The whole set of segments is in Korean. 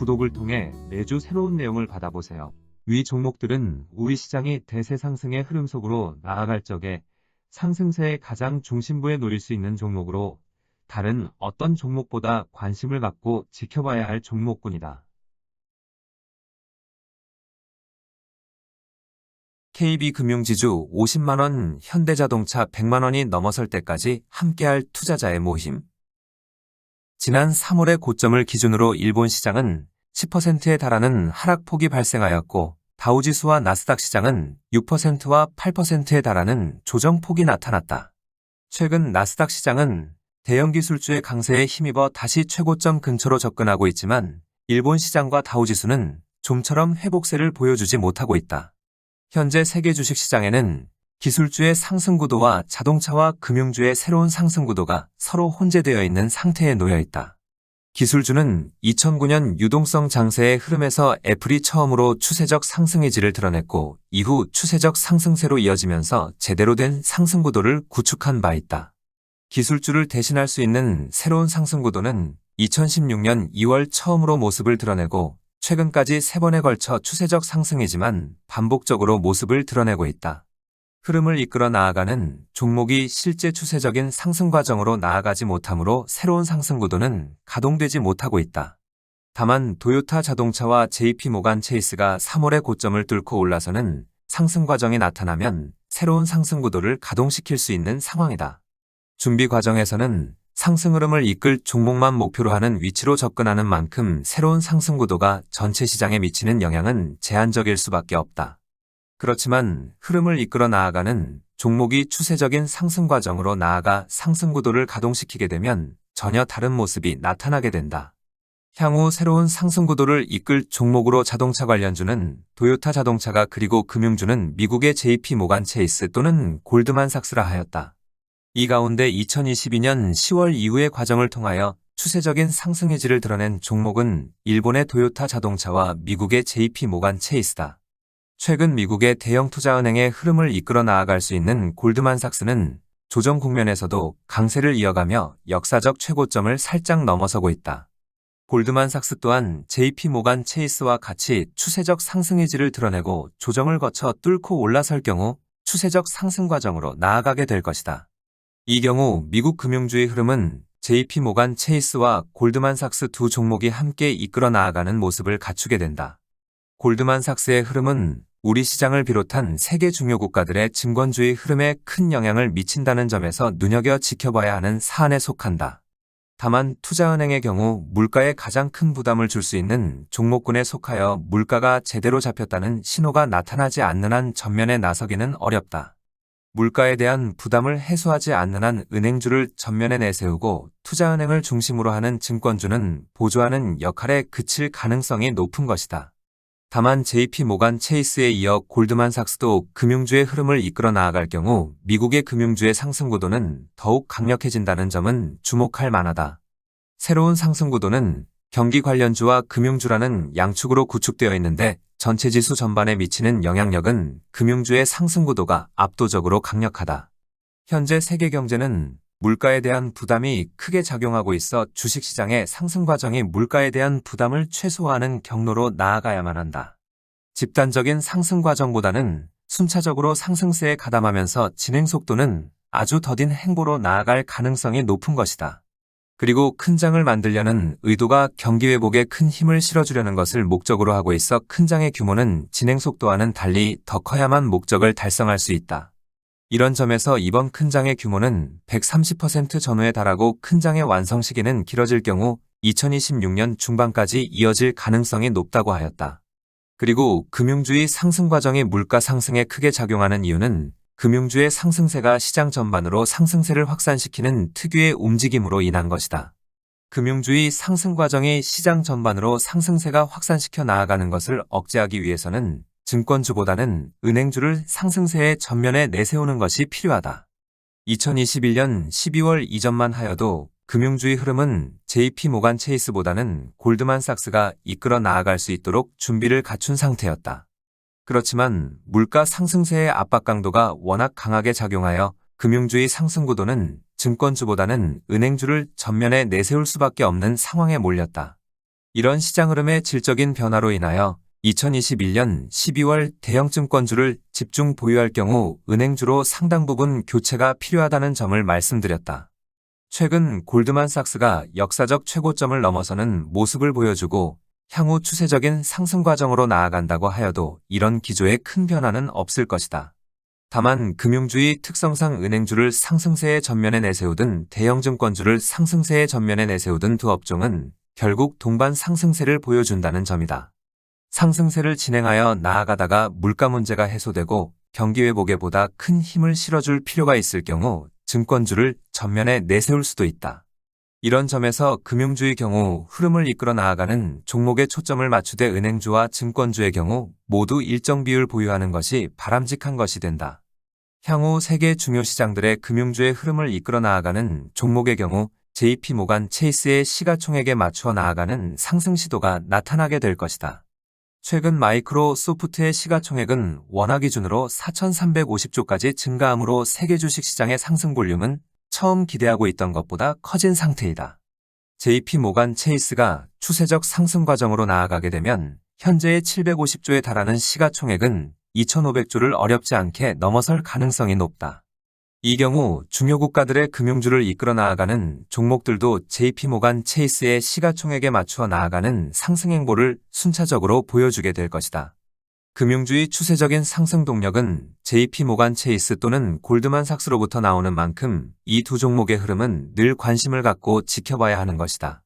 구독을 통해 매주 새로운 내용을 받아보세요. 위 종목들은 우리 시장이 대세 상승의 흐름 속으로 나아갈 적에 상승세의 가장 중심부에 놓일 수 있는 종목으로 다른 어떤 종목보다 관심을 갖고 지켜봐야 할 종목군이다. KB금융지주 50만원, 현대자동차 100만원이 넘어설 때까지 함께할 투자자의 모임. 지난 3월의 고점을 기준으로 일본 시장은 10%에 달하는 하락폭이 발생하였고 다우지수와 나스닥 시장은 6%와 8%에 달하는 조정폭이 나타났다. 최근 나스닥 시장은 대형 기술주의 강세에 힘입어 다시 최고점 근처로 접근하고 있지만 일본 시장과 다우지수는 좀처럼 회복세를 보여주지 못하고 있다. 현재 세계 주식시장에는 기술주의 상승 구도와 자동차와 금융주의 새로운 상승 구도가 서로 혼재되어 있는 상태에 놓여 있다. 기술주는 2009년 유동성 장세의 흐름에서 애플이 처음으로 추세적 상승 의지를 드러냈고 이후 추세적 상승세로 이어지면서 제대로 된 상승 구도를 구축한 바 있다. 기술주를 대신할 수 있는 새로운 상승 구도는 2016년 2월 처음으로 모습을 드러내고 최근까지 3번에 걸쳐 추세적 상승이지만 반복적으로 모습을 드러내고 있다. 흐름을 이끌어 나아가는 종목이 실제 추세적인 상승 과정으로 나아가지 못하므로 새로운 상승 구도는 가동되지 못하고 있다. 다만 도요타 자동차와 JP모간 체이스가 3월의 고점을 뚫고 올라서는 상승 과정이 나타나면 새로운 상승 구도를 가동시킬 수 있는 상황이다. 준비 과정에서는 상승 흐름을 이끌 종목만 목표로 하는 위치로 접근하는 만큼 새로운 상승 구도가 전체 시장에 미치는 영향은 제한적일 수밖에 없다. 그렇지만 흐름을 이끌어 나아가는 종목이 추세적인 상승 과정으로 나아가 상승 구도를 가동시키게 되면 전혀 다른 모습이 나타나게 된다. 향후 새로운 상승 구도를 이끌 종목으로 자동차 관련주는 도요타 자동차가 그리고 금융주는 미국의 JP모간 체이스 또는 골드만삭스라 하였다. 이 가운데 2022년 10월 이후의 과정을 통하여 추세적인 상승 의지를 드러낸 종목은 일본의 도요타 자동차와 미국의 JP모간 체이스다. 최근 미국의 대형 투자은행의 흐름을 이끌어 나아갈 수 있는 골드만삭스는 조정 국면에서도 강세를 이어가며 역사적 최고점을 살짝 넘어서고 있다. 골드만삭스 또한 JP모간 체이스와 같이 추세적 상승 의지를 드러내고 조정을 거쳐 뚫고 올라설 경우 추세적 상승 과정으로 나아가게 될 것이다. 이 경우 미국 금융주의 흐름은 JP모간 체이스와 골드만삭스 두 종목이 함께 이끌어 나아가는 모습을 갖추게 된다. 골드만삭스의 흐름은 우리 시장을 비롯한 세계 주요 국가들의 증권주의 흐름에 큰 영향을 미친다는 점에서 눈여겨 지켜봐야 하는 사안에 속한다. 다만 투자은행의 경우 물가에 가장 큰 부담을 줄 수 있는 종목군에 속하여 물가가 제대로 잡혔다는 신호가 나타나지 않는 한 전면에 나서기는 어렵다. 물가에 대한 부담을 해소하지 않는 한 은행주를 전면에 내세우고 투자은행을 중심으로 하는 증권주는 보조하는 역할에 그칠 가능성이 높은 것이다. 다만 JP모간 체이스에 이어 골드만삭스도 금융주의 흐름을 이끌어 나아갈 경우 미국의 금융주의 상승 구도는 더욱 강력해진다는 점은 주목할 만하다. 새로운 상승 구도는 경기 관련주와 금융주라는 양축으로 구축되어 있는데 전체 지수 전반에 미치는 영향력은 금융주의 상승 구도가 압도적으로 강력하다. 현재 세계 경제는 물가에 대한 부담이 크게 작용하고 있어 주식시장의 상승 과정이 물가에 대한 부담을 최소화하는 경로로 나아가야만 한다. 집단적인 상승 과정보다는 순차적으로 상승세에 가담하면서 진행 속도는 아주 더딘 행보로 나아갈 가능성이 높은 것이다. 그리고 큰 장을 만들려는 의도가 경기 회복에 큰 힘을 실어주려는 것을 목적으로 하고 있어 큰 장의 규모는 진행 속도와는 달리 더 커야만 목적을 달성할 수 있다. 이런 점에서 이번 큰 장의 규모는 130% 전후에 달하고 큰 장의 완성 시기는 길어질 경우 2026년 중반까지 이어질 가능성이 높다고 하였다. 그리고 금융주의 상승 과정이 물가 상승에 크게 작용하는 이유는 금융주의 상승세가 시장 전반으로 상승세를 확산시키는 특유의 움직임으로 인한 것이다. 금융주의 상승 과정이 시장 전반으로 상승세가 확산시켜 나아가는 것을 억제하기 위해서는 증권주보다는 은행주를 상승세의 전면에 내세우는 것이 필요하다. 2021년 12월 이전만 하여도 금융주의 흐름은 JP모간 체이스보다는 골드만삭스가 이끌어 나아갈 수 있도록 준비를 갖춘 상태였다. 그렇지만 물가 상승세의 압박 강도가 워낙 강하게 작용하여 금융주의 상승 구도는 증권주보다는 은행주를 전면에 내세울 수밖에 없는 상황에 몰렸다. 이런 시장 흐름의 질적인 변화로 인하여 2021년 12월 대형 증권주를 집중 보유할 경우 은행주로 상당 부분 교체가 필요하다는 점을 말씀드렸다. 최근 골드만삭스가 역사적 최고점을 넘어서는 모습을 보여주고 향후 추세적인 상승 과정으로 나아간다고 하여도 이런 기조에 큰 변화는 없을 것이다. 다만 금융주의 특성상 은행주를 상승세의 전면에 내세우든 대형 증권주를 상승세의 전면에 내세우든 두 업종은 결국 동반 상승세를 보여준다는 점이다. 상승세를 진행하여 나아가다가 물가 문제가 해소되고 경기 회복에 보다 큰 힘을 실어줄 필요가 있을 경우 증권주를 전면에 내세울 수도 있다. 이런 점에서 금융주의 경우 흐름을 이끌어 나아가는 종목에 초점을 맞추되 은행주와 증권주의 경우 모두 일정 비율 보유하는 것이 바람직한 것이 된다. 향후 세계 중요 시장들의 금융주의 흐름을 이끌어 나아가는 종목의 경우 JP모간 체이스의 시가총액에 맞추어 나아가는 상승 시도가 나타나게 될 것이다. 최근 마이크로소프트의 시가총액은 원화 기준으로 4,350조까지 증가함으로 세계 주식시장의 상승 볼륨은 처음 기대하고 있던 것보다 커진 상태이다. JP모간 체이스가 추세적 상승 과정으로 나아가게 되면 현재의 750조에 달하는 시가총액은 2,500조를 어렵지 않게 넘어설 가능성이 높다. 이 경우 중요 국가들의 금융주를 이끌어 나아가는 종목들도 JP모간 체이스의 시가총액에 맞추어 나아가는 상승 행보를 순차적으로 보여주게 될 것이다. 금융주의 추세적인 상승 동력은 JP모간 체이스 또는 골드만삭스로부터 나오는 만큼 이 두 종목의 흐름은 늘 관심을 갖고 지켜봐야 하는 것이다.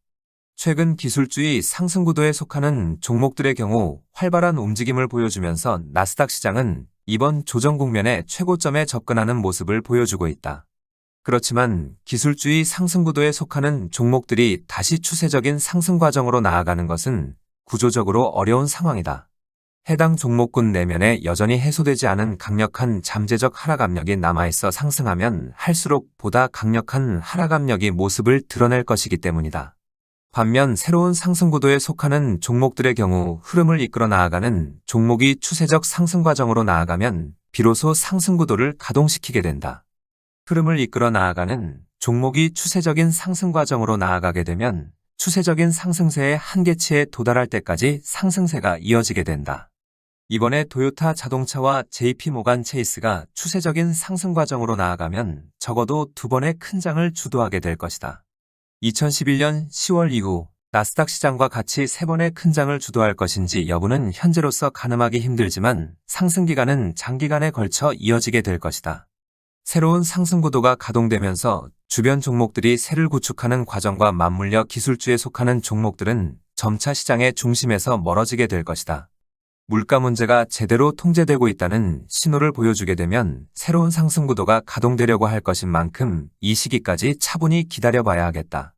최근 기술주의 상승 구도에 속하는 종목들의 경우 활발한 움직임을 보여주면서 나스닥 시장은 이번 조정 국면의 최고점에 접근하는 모습을 보여주고 있다. 그렇지만 기술주의 상승 구도에 속하는 종목들이 다시 추세적인 상승 과정으로 나아가는 것은 구조적으로 어려운 상황이다. 해당 종목군 내면에 여전히 해소되지 않은 강력한 잠재적 하락 압력이 남아있어 상승하면 할수록 보다 강력한 하락 압력이 모습을 드러낼 것이기 때문이다. 반면 새로운 상승 구도에 속하는 종목들의 경우 흐름을 이끌어 나아가는 종목이 추세적 상승 과정으로 나아가면 비로소 상승 구도를 가동시키게 된다. 흐름을 이끌어 나아가는 종목이 추세적인 상승 과정으로 나아가게 되면 추세적인 상승세의 한계치에 도달할 때까지 상승세가 이어지게 된다. 이번에 토요타 자동차와 JP모간 체이스가 추세적인 상승 과정으로 나아가면 적어도 두 번의 큰 장을 주도하게 될 것이다. 2011년 10월 이후 나스닥 시장과 같이 세 번의 큰 장을 주도할 것인지 여부는 현재로서 가늠하기 힘들지만 상승 기간은 장기간에 걸쳐 이어지게 될 것이다. 새로운 상승 구도가 가동되면서 주변 종목들이 세를 구축하는 과정과 맞물려 기술주에 속하는 종목들은 점차 시장의 중심에서 멀어지게 될 것이다. 물가 문제가 제대로 통제되고 있다는 신호를 보여주게 되면 새로운 상승 구도가 가동되려고 할 것인 만큼 이 시기까지 차분히 기다려봐야 하겠다.